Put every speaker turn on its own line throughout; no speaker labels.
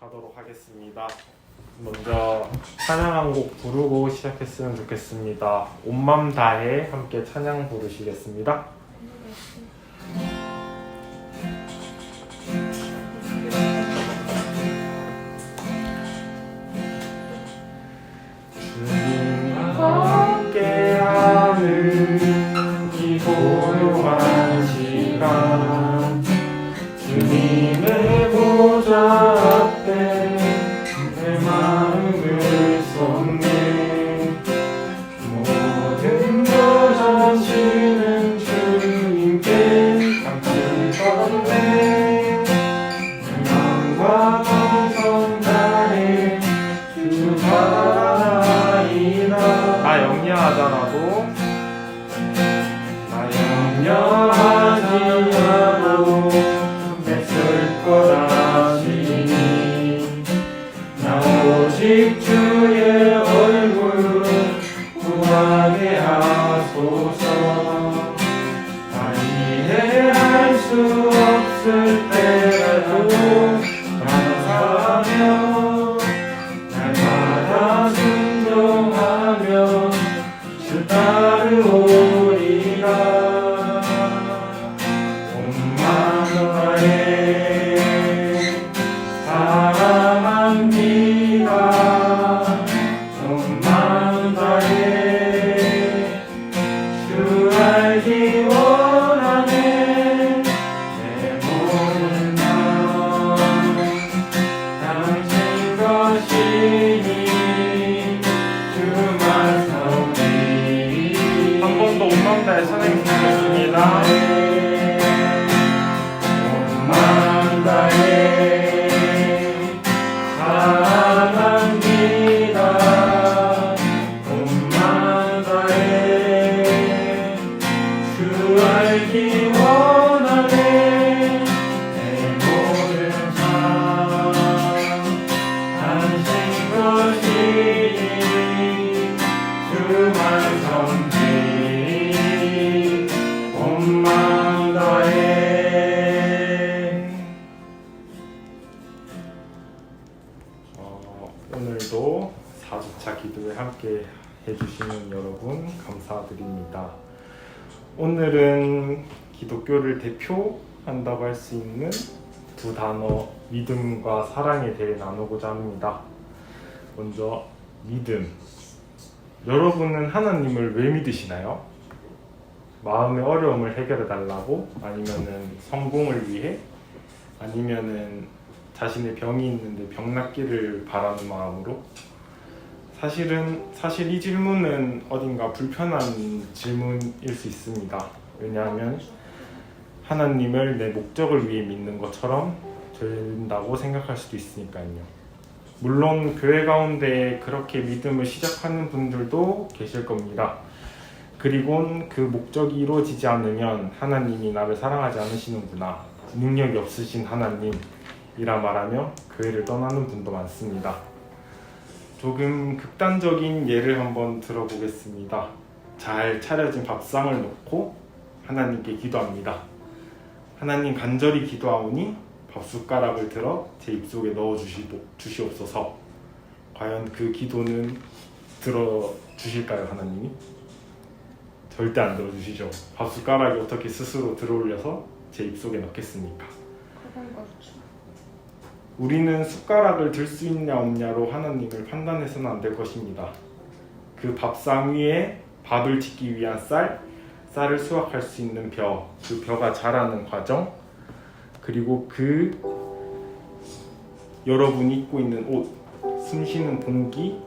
시작하도록 하겠습니다. 먼저 찬양 한 곡 부르고 시작했으면 좋겠습니다. 온 맘 다해 함께 찬양 부르시겠습니다. 주님과 함께하는 이 고요한 시간, 주님의 보좌 앞에 내 마음을 쏟네. 모든 것 전치는 주님께 감히 건네. 내 마음과 정성 다해 주 바라이다. 나 영리하잖아도 영영하지 않아도 애쓸 것하시니 나 오직 주의 얼굴 구하게 하소서. 나 이해할 수 없을 때라도 감사하며 날마다 순종하며 주 따르오리라. 오늘도 4주차 기도에 함께 해주시는 여러분 감사드립니다. 오늘은 기독교를 대표한다고 할 수 있는 두 단어, 믿음과 사랑에 대해 나누고자 합니다. 먼저 믿음. 여러분은 하나님을 왜 믿으시나요? 마음의 어려움을 해결해 달라고? 아니면은 성공을 위해? 아니면은 자신의 병이 있는데 병 낫기를 바라는 마음으로? 사실 이 질문은 어딘가 불편한 질문일 수 있습니다. 왜냐하면 하나님을 내 목적을 위해 믿는 것처럼 된다고 생각할 수도 있으니까요. 물론 교회 가운데 그렇게 믿음을 시작하는 분들도 계실 겁니다. 그리고 그 목적이 이루어지지 않으면 하나님이 나를 사랑하지 않으시는구나, 능력이 없으신 하나님이라 말하며 교회를 떠나는 분도 많습니다. 조금 극단적인 예를 한번 들어보겠습니다. 잘 차려진 밥상을 놓고 하나님께 기도합니다. 하나님, 간절히 기도하오니 밥숟가락을 들어 제 입속에 넣어 주시옵소서. 과연 그 기도는 들어주실까요, 하나님이? 절대 안 들어주시죠. 밥숟가락이 어떻게 스스로 들어올려서 제 입속에 넣겠습니까? 우리는 숟가락을 들 수 있냐 없냐로 하나님을 판단해서는 안 될 것입니다. 그 밥상 위에 밥을 짓기 위한 쌀을 수확할 수 있는 벼, 그 벼가 자라는 과정, 그리고 그 여러분이 입고 있는 옷, 숨쉬는 공기,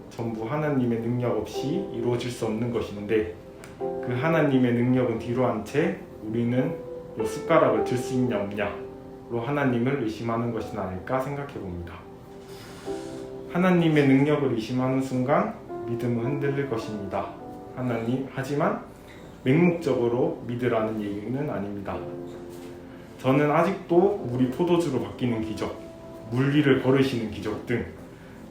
전부 하나님의 능력 없이 이루어질 수 없는 것인데, 그 하나님의 능력은 뒤로 한 채 우리는 이 숟가락을 들 수 있냐 없냐로 하나님을 의심하는 것이 아닐까 생각해 봅니다. 하나님의 능력을 의심하는 순간 믿음은 흔들릴 것입니다. 하지만 맹목적으로 믿으라는 얘기는 아닙니다. 저는 아직도 물이 포도주로 바뀌는 기적, 물 위를 걸으시는 기적 등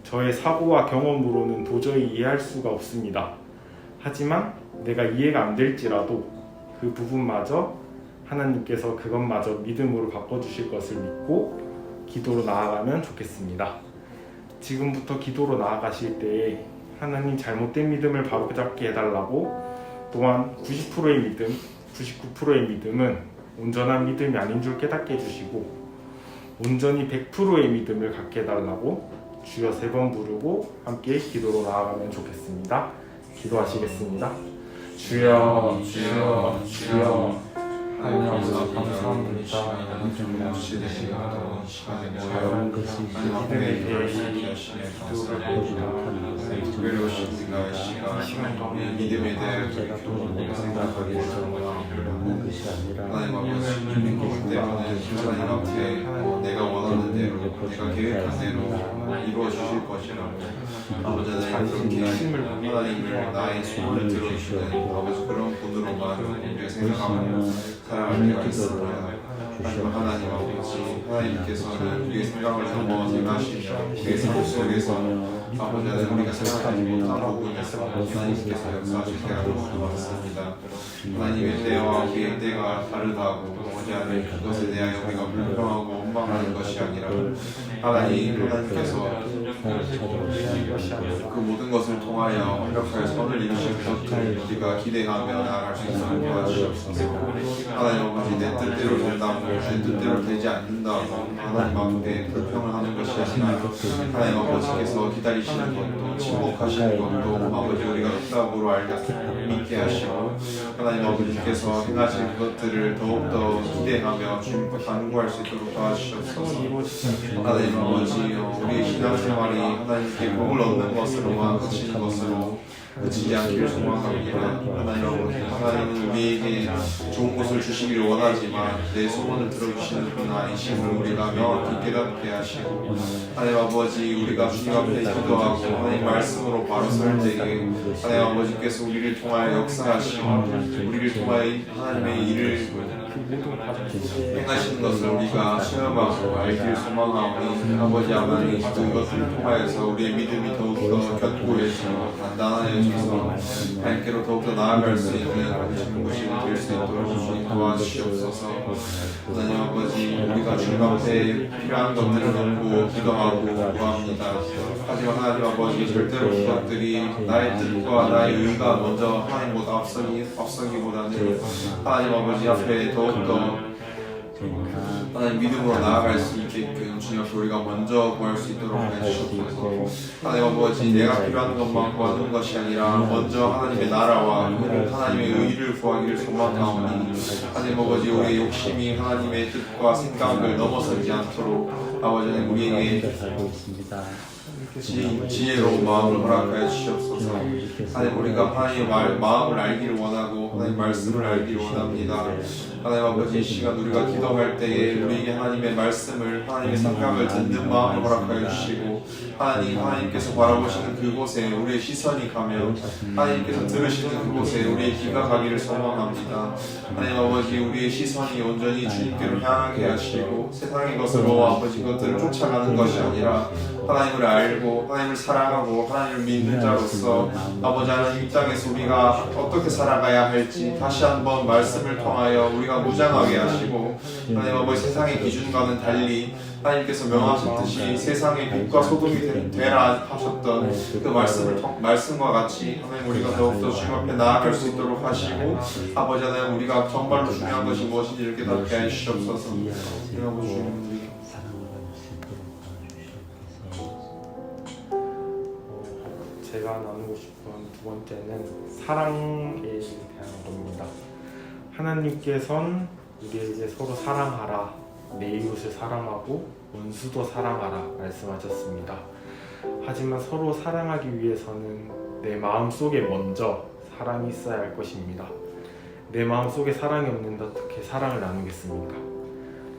저의 사고와 경험으로는 도저히 이해할 수가 없습니다. 하지만 내가 이해가 안 될지라도 그 부분마저 하나님께서 그것마저 믿음으로 바꿔주실 것을 믿고 기도로 나아가면 좋겠습니다. 지금부터 기도로 나아가실 때에 하나님 잘못된 믿음을 바로잡게 해달라고, 또한 90%의 믿음, 99%의 믿음은 온전한 믿음이 아닌 줄 깨닫게 해주시고, 온전히 100%의 믿음을 갖게 해달라고 주여 3번 부르고 함께 기도로 나아가면 좋겠습니다. 기도하시겠습니다. 주여, 주여, 주여. 하나님 감사합니다.
잘하는 것이
믿음의 대의 기도를
시간 동안 믿음에 대해
제가 또 생각하기 위해서 없는 것이 아니라
하나님 아버지 주님 때문에 하나님 앞에 내가 원하는 대로 내가 계획한 대로 이루어 주실 것이라고 아버지 그렇게 하나님을 나의 소원을 들어주시는 아버지 그런 분으로만 우리가 생각하며 살아갈 때가 있습니다. 하지만 하나님 아버지 하나님께서는 우리의 생각을 넘어 행하시며 우리의 삶 속에서 아버지 하나님 우리가 생각하지 못한 부분에서 하나님께서 역사하실 때가 너무 많습니다. 하나님의 때와 우리의 때가 다르다고 아버지 하나님 그것에 대하여 우리가 불평하고 원망하는 것이 아니라 하나님께서 그 모든 것을 통하여 완벽하게 선을 이루실 것을 우리가 기대하며 나아갈 수 있도록 도와주시옵소서. 하나님 아버지 내 뜻대로 된다고 내 뜻대로 되지 않는다고 하나님 앞에 불평을 하는 것이 아니라 하나님 아버지께서 기다리시는 것도 침묵하시는 것도 아버지 우리가 응답으로 믿게 하시고 하나님 아버지께서 행하실 것들을 더욱더 기대하며 주님께 간구할 수 있도록 도와주시옵소서. 하나님 아버지 우리의 신앙생활이 하나님께 복을 얻는 것으로만 그치는 것으로 그치지 않기를 소망합니다. 하나님 아버지 하나님은 우리에게 좋은 것을 주시기를 원하지만 내 소원을 들어주시는 분 아니심을 우리가 명확히 깨닫게 하시고 하나님 아버지 우리가 주님 앞에 기도하고 하나님 말씀으로 바로 설 때에 하나님 아버지께서 우리를 통하여 역사하시고 우리를 통하여 하나님의 일을 행하시는 것을 우리가 체험하고 알기를 소망하오니 아버지 하나님 그것을 통하여서 우리의 믿음이 더욱더 견고해지고 단단해져서 하나님께로 더욱더 나아갈 수 있는 신부심이 될 수 있도록 주님 도와주시옵소서. 하나님 아버지 우리가 주님 앞에 필요한 것들을 놓고 기도하고 구합니다. 하지만 하나님 아버지 절대로 그것들이 나의 뜻과 나의 의가 먼저 하나님보다 앞서기보다는 하나님 아버지 앞에 더욱더 하나님 믿음으로 나아갈 수 있게끔 주님 앞에 우리가 먼저 구할 수 있도록 해주시옵소서. 하나님 아버지 내가 필요한 것만 구하는 것이 아니라 먼저 하나님의 나라와 하나님의 의를 구하기를 소망하오니 하나님 아버지 우리의 욕심이 하나님의 뜻과 생각을 넘어서지 않도록 아버지 하나님 우리에게 지혜로운 마음을 허락하여 주시옵소서. 하나님 우리가 하나님의 마음을 알기를 원하고 하나님 말씀을 알기를 원합니다. 하나님 아버지 이 시간 우리가 기도할 때에 우리에게 하나님의 말씀을 하나님의 생각을 듣는 마음을 허락하여 주시고 하나님께서 바라보시는 그곳에 우리의 시선이 가며 하나님께서 들으시는 그곳에 우리의 귀가 가기를 소망합니다. 하나님 아버지 우리의 시선이 온전히 주님께로 향하게 하시고 세상의 것으로 아버지 그것들을 쫓아가는 것이 아니라 하나님을 알고 하나님을 사랑하고 하나님을 믿는 자로서 아버지 하나님 이 땅에서 우리가 어떻게 살아가야 할지 다시 한번 말씀을 통하여 우리가 무장하게 하시고 하나님 아버지 세상의 기준과는 달리 하나님께서 명하셨듯이 세상의 빛과 소금이 되라 하셨던 그 말씀과 같이 하나님 우리가 더욱더 주님 앞에 나아갈 수 있도록 하시고 아버지 하나님 우리가 정말로 중요한 것이 무엇인지를 깨닫게 하시옵소서.
제가 나누고 싶은 두 번째는 사랑에 대한 겁니다. 하나님께서는 우리에게 서로 사랑하라, 내 이웃을 사랑하고 원수도 사랑하라 말씀하셨습니다. 하지만 서로 사랑하기 위해서는 내 마음속에 먼저 사랑이 있어야 할 것입니다. 내 마음속에 사랑이 없는데 어떻게 사랑을 나누겠습니까?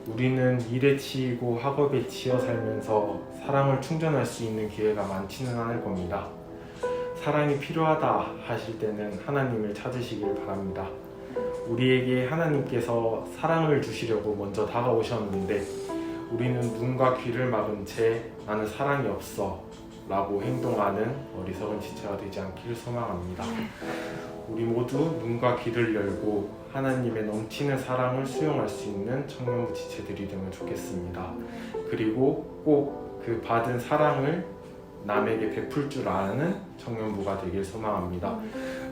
우리는 일에 치이고 학업에 치여 살면서 사랑을 충전할 수 있는 기회가 많지는 않을 겁니다. 사랑이 필요하다 하실 때는 하나님을 찾으시길 바랍니다. 우리에게 하나님께서 사랑을 주시려고 먼저 다가오셨는데 우리는 눈과 귀를 막은 채 나는 사랑이 없어 라고 행동하는 어리석은 지체가 되지 않기를 소망합니다. 우리 모두 눈과 귀를 열고 하나님의 넘치는 사랑을 수용할 수 있는 청년부 지체들이 되면 좋겠습니다. 그리고 꼭 그 받은 사랑을 남에게 베풀 줄 아는 청년부가 되길 소망합니다.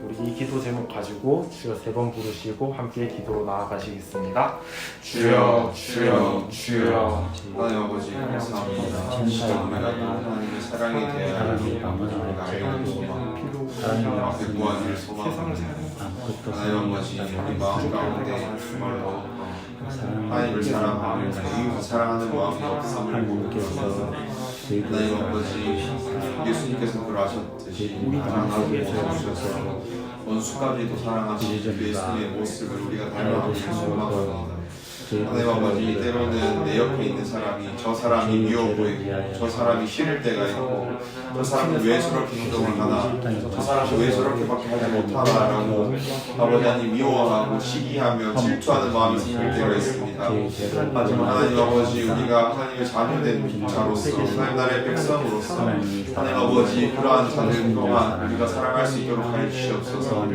우리 이 기도 제목 가지고 주여 3번 부르시고 함께 기도로 나아가시겠습니다.
주여 주여 주여. 하나님 아버지 감사합니다. 진짜 우리가 하나님의 사랑에 대한 우리가 알고 하나님 앞에 구하기를 소망합니다. 하나님 아버지 우리 마음 가운데 정말로 하나님을 사랑하는 이웃을 사랑하는 마음이 없음을 하나님 아버지 예수님께서 그러하셨듯이 사랑하고 주셔서 원수까지도 사랑하시는 예수님의 모습을 우리가 닮아가기를 소망합니다. 하나님 아버지 때로는 내 옆에 있는 사람이 저 사람이 미워 보이고 저 사람이 싫을 때가 있고 저 사람은 왜 저렇게 행동을 하나 저 사람은 왜 저렇게밖에 하지 못하나라고 아버지 하나님 미워하고 시기하며 질투하는 마음이 생길 때가 있습니다. 하지만 하나님 아버지 우리가 하나님의 자녀된 자로서 하나님 나라의 백성으로서 하나님 아버지 그러한 자들 또한 우리가 사랑할 수 있도록 가르치시옵소서.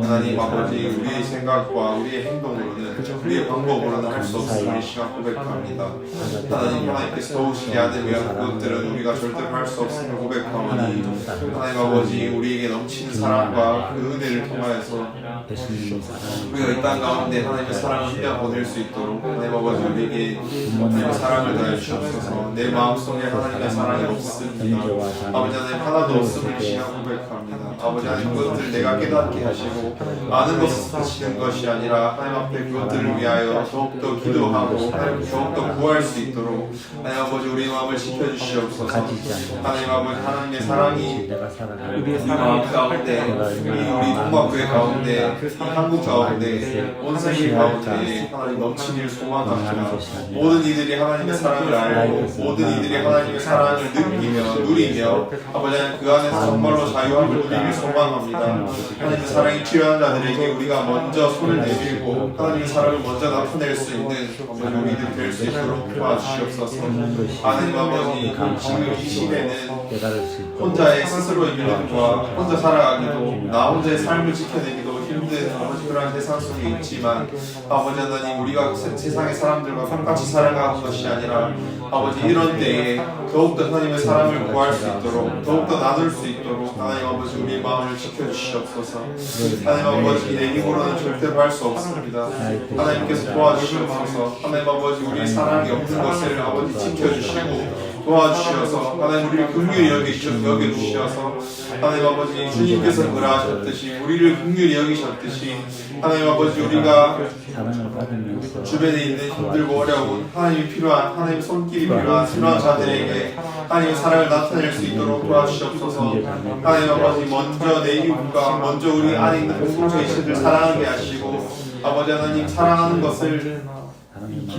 하나님 아버지 우리의 생각과 우리의 행동으로는 우리의 방법으로는 할 수 없음을 이 시간 고백합니다. 하나님 하나님께서 도우시지 않으면 그것들은 우리가 절대로 할 수 없음을 고백하오니 하나님 아버지 우리에게 넘치는 사랑과 그 은혜를 통하여서 우리가 이 땅 가운데 하나님의 사랑을 흘려 보낼 수 있도록 하나님 아버지 우리에게 하나님의 사랑을 다해 주옵소서. 내 마음속에 하나님의 사랑이 없습니다. 아버지 하나님 하나도 없음을 이 시간 고백합니다. 아버지 하나님 그것들을 내가 깨닫게 하시고 아는 것을 하시는 것이 아니라 하나님 앞에 그것들을 위하여 더욱더 기도하고 하나님 더욱더 구할 수 있도록 하나님 아버지 우리 마음을 지켜주시옵소서. 하나님 아버지 하나님의 사랑이 우리 마음 가운데 우리 동방교회 가운데 이 한국 가운데 온 세계 가운데 하나님 넘치기를 소망합니다. 모든 이들이 하나님의 사랑을 알고 모든 이들이 하나님의 사랑을 느끼며 누리며 아버지 하나님 그 안에서 정말로 자유함을 누리길 소망합니다. 하나님의 사랑이 필요한 자들에게 우리가 먼저 손을 내밀고 하나님의 사랑을 먼저 나타낼 수 있는 아버지 우리들 될 수 있도록 도와주시옵소서. 하나님 아버지 지금 이 시대는 혼자의 스스로의 믿음과 혼자 살아가기도 나 혼자의 삶을 지켜내기도 힘든 아버지 그러한 세상 속에 있지만 아버지 하나님 우리가 세상의 사람들과 똑같이 살아가는 것이 아니라 아버지 이런 때에 더욱더 하나님의 사랑을 구할 수 있도록 더욱더 나눌 수 있도록 하나님 아버지 우리의 마음을 지켜주시옵소서. 하나님 아버지 내 힘으로는 절대로 할 수 없습니다. 하나님께서 도와주시옵소서. 하나님 아버지 우리의 사랑이 없는 것을 아버지 지켜주시고 도와주셔서 하나님 우리를 긍휼히 여겨주셔서 하나님 아버지 주님께서 그러하셨듯이 우리를 긍휼히 여기셨듯이 하나님 아버지 우리가 주변에 있는 힘들고 어려운 하나님이 필요한 하나님 손길이 필요한 그런 자들에게 하나님의 사랑을 나타낼 수 있도록 도와주시옵소서. 하나님 아버지 먼저 내 이웃과 먼저 우리 안에 있는 공동체 이체들 사랑하게 하시고 아버지 하나님 사랑하는 것을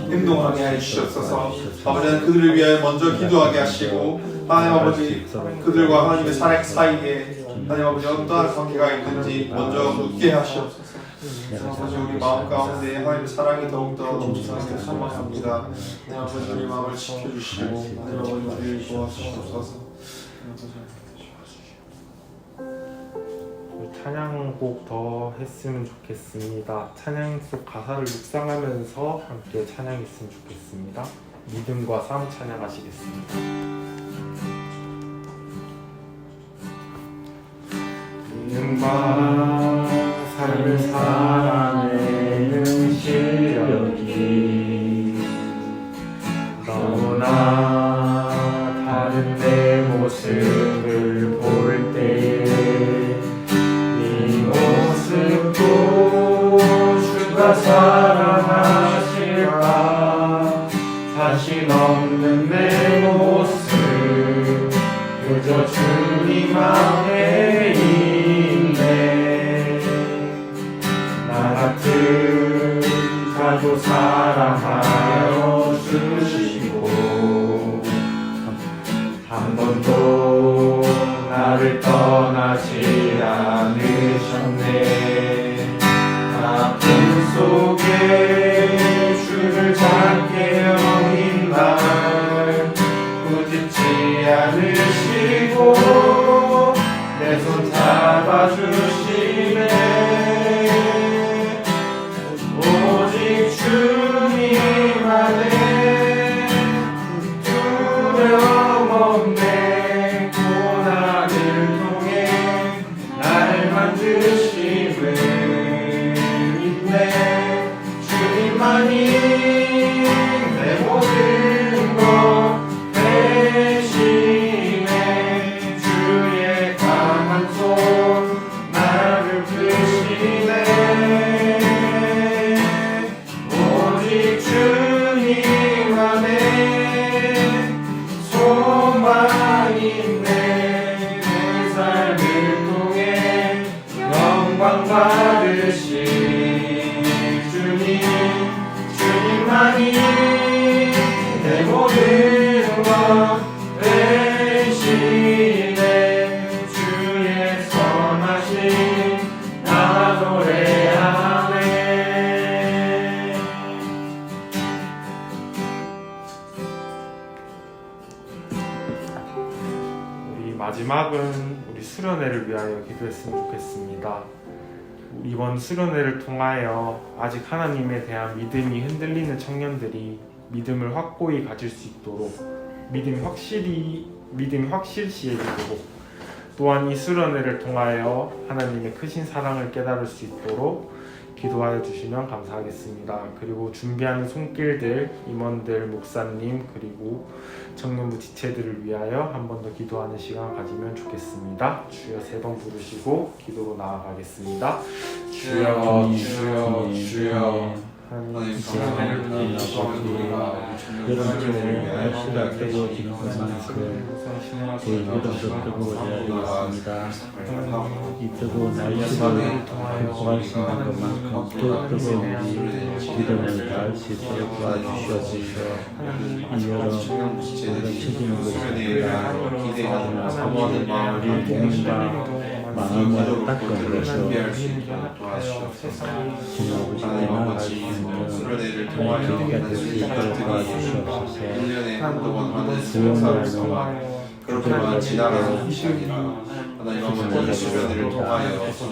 행동하게 해주시옵소서. 아버지 하나님 그들을 위하여 먼저 기도하게 하시고 하나님 아버지 그들과 하나님의 사랑 사이에 하나님 아버지 어떠한 관계가 있는지 먼저 묻게 하시옵소서. 아버지 우리 마음 가운데 하나님의 사랑이 더욱더 넘치게 소망합니다. 하나님 아버지 우리 마음을 지켜주시고 하나님 아버지 우리를 도와주시옵소서.
찬양곡 더 했으면 좋겠습니다. 찬양 속 가사를 묵상하면서 함께 찬양했으면 좋겠습니다. 믿음과 삶 찬양하시겠습니다. 믿음과 삶을 살아내는 실력이 너무나 다른 내 모습을 볼 때에 모습도 주가 사랑하실까 자신 없는 내 모습 그저 주님 앞에 있네. 나 같은 자도 사랑하여 주시고 한 번도 나를 떠나지 않으셨네. 아픔 속에 주를 찾게 여긴 날 꾸짖지 않으시고 내 손 잡아주시네. 마지막은 우리 수련회를 위하여 기도했으면 좋겠습니다. 이번 수련회를 통하여 아직 하나님에 대한 믿음이 흔들리는 청년들이 믿음을 확고히 가질 수 있도록 믿음이 확실시해지도록 또한 이 수련회를 통하여 하나님의 크신 사랑을 깨달을 수 있도록 기도하여 주시면 감사하겠습니다. 그리고 준비하는 손길들, 임원들, 목사님 그리고 청년부 지체들을 위하여 한 번 더 기도하는 시간 가지면 좋겠습니다. 주여 3번 부르시고 기도로 나아가겠습니다.
주여 주여 주여
하나님
감사합니다.
여러분들의 날씨가 뜨거워지는 것만큼 제 이름도 뜨거워져야 되겠습니다. 이 뜨거운 날씨를 극복할 수 있는 것만큼 더 뜨거운 기도를 다할 수 있도록 도와주시옵소서. 이 여름 우리가 처지는 것입니다.
기대하는 사모하는 마음을
우리 몸과 마음을 닦아내서
하나님 아버지 수련회를 통하여
기회가 될 수 있도록 도와주시옵소서.
1년에 한두 번 하는 수련사를 통하여 그렇게만 지나가는 것이 아니라 하나님 아버지 수련회를 통하여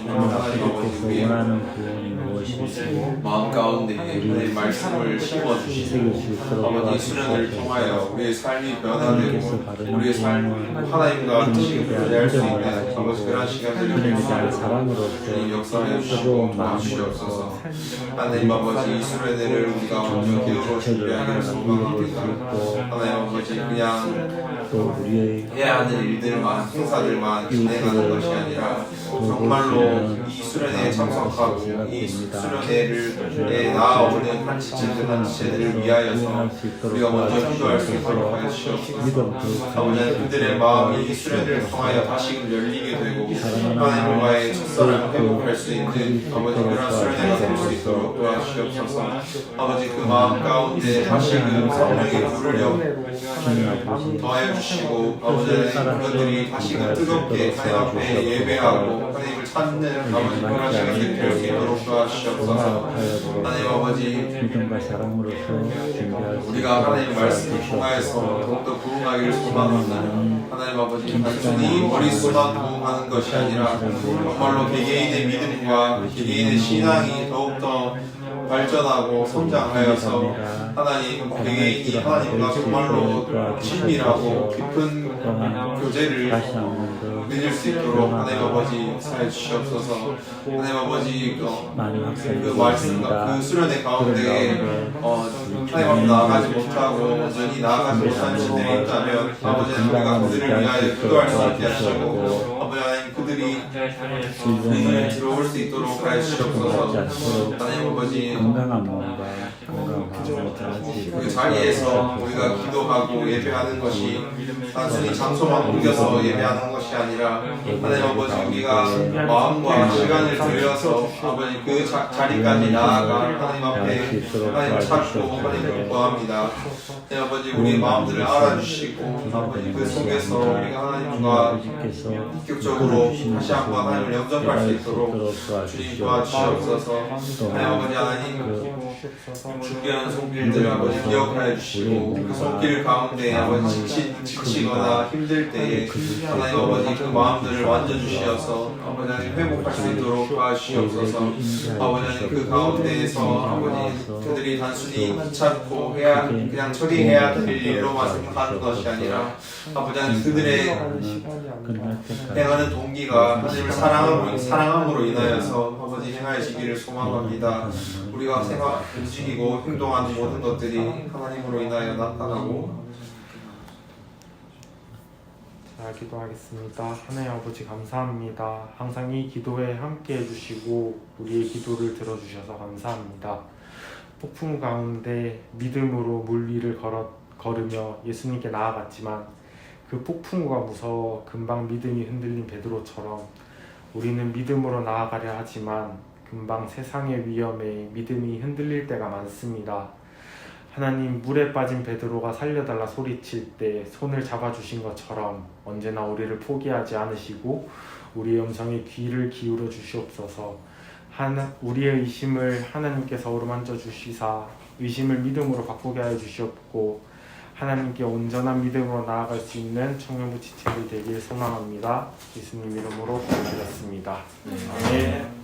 하나님 아버지 우리의
원하는 구원이 무엇인지
마음 가운데 하나님의 말씀을 심어주시고 아버지 수련회를 통하여 우리의 삶이 변화되고 우리의 삶 하나님과 뜻을 교제할 수 있는 아버지 그런 시간들을
하나님의
통하여
사랑으로서
역사해 주시고 도와주시옵소서. 하나님 아버지 이 수련회를 우리가 먼저 기도로 준비하기를 소망합니다. 하나님 아버지 그냥
또 우리의
해야 하는 일들만 행사들만 진행하는 것이 아니라 정말로 이 수련회에 참석하고 이 수련회에 나아오는 한 지체들 한 지체들을 위하여서 우리가 먼저 기도할 수 있도록 하여 주시옵소서. 아버지 그들의 마음이 이 수련회를 통하여 다시금 열리게 되고 하나님과의 첫사랑을 회복할 수 있는 아버지 그런 수련회가 될 수 있도록 도와주시옵소서. 아버지 그 마음 가운데 다시금 성령의 불을 더하여 주시고 아버지 그들이 다시금 뜨겁게 하나님 앞에 예배하고 하나님을 찾는 아버지 그런 시간들이 될 수 있도록 도와주시옵소서. 하나님 아버지
믿음과 사랑으로서 준비할 수
우리가
있도록
하나님 말씀을 통하여서 더욱더 부흥하기를 소망합니다. 하나님 아버지 단순히 머릿수만 부흥하는 것이 아니라 정말로 개개인의 믿음과 개개인의 신앙이 더욱더 발전하고 성장하여서 하나님 개개인이 하나님과 정말로 친밀하고 깊은 교제를
다시 한번
맺을 수 있도록 하나님 아버지 역사해 주시옵소서. 하나님 아버지
많은 학생들이
그 말씀과 그 수련회 가운데 하나님 앞에 나아가지 못하고 여전히 나아가지 못한 친들이 있다면 아버지 우리가 그들을 위하여 기도할 수 있게 하시고 아버지 하나님 그들이 들어올 수 있도록 하여 주시옵소서. 하나님 아버지
건강한 몸과 건강한 마음을 가지
그 자리에서 우리가 기도하고 예배하는 것이 단순히 장소만 옮겨서 예배하는 것이 아니라 하나님 아버지 우리가 마음과 시간을 들여서 아버지 그 자리까지 나아가 하나님 앞에 하나님을 찾고 하나님을 구합니다. 하나님 아버지 우리의 마음들을 알아주시고 아버지 그 속에서 우리가 하나님과 인격적으로 다시 한번 하나님을 영접할 수 있도록 주님 도와주시옵소서. 하나님 아버지 하나님 준비하는 손길들 아버지 기억하여 주시고 그 손길 가운데 아버지 지치거나 힘들 때에 하나님 아버지 그 마음들을 만져주시어서 아버지 하나님 회복할 수 있도록 도와주시옵소서. 아버지 하나님 그 가운데에서 아버지 그들이 단순히 귀찮고 그냥 처리해야 될 일로만 생각하는 것이 아니라 아버지 하나님 그들의 행하는 동기가 하나님을 사랑함으로 인하여서 아버지 행하시기를 소망합니다. 우리가 움직이고 행동하는 모든 것들이 하나님으로 인하여 나타나고
자, 기도하겠습니다. 하나님 아버지 감사합니다. 항상 이 기도에 함께 해주시고 우리의 기도를 들어주셔서 감사합니다. 폭풍 가운데 믿음으로 물 위를 걸으며 예수님께 나아갔지만 그 폭풍우가 무서워 금방 믿음이 흔들린 베드로처럼 우리는 믿음으로 나아가려 하지만 금방 세상의 위험에 믿음이 흔들릴 때가 많습니다. 하나님 물에 빠진 베드로가 살려달라 소리칠 때 손을 잡아주신 것처럼 언제나 우리를 포기하지 않으시고 우리의 음성에 귀를 기울여 주시옵소서. 우리의 의심을 하나님께서 어루만져 주시사 의심을 믿음으로 바꾸게 하여 주시옵고 하나님께 온전한 믿음으로 나아갈 수 있는 청년부 지체들 되길 소망합니다. 예수님 이름으로 기도드렸습니다. 아멘.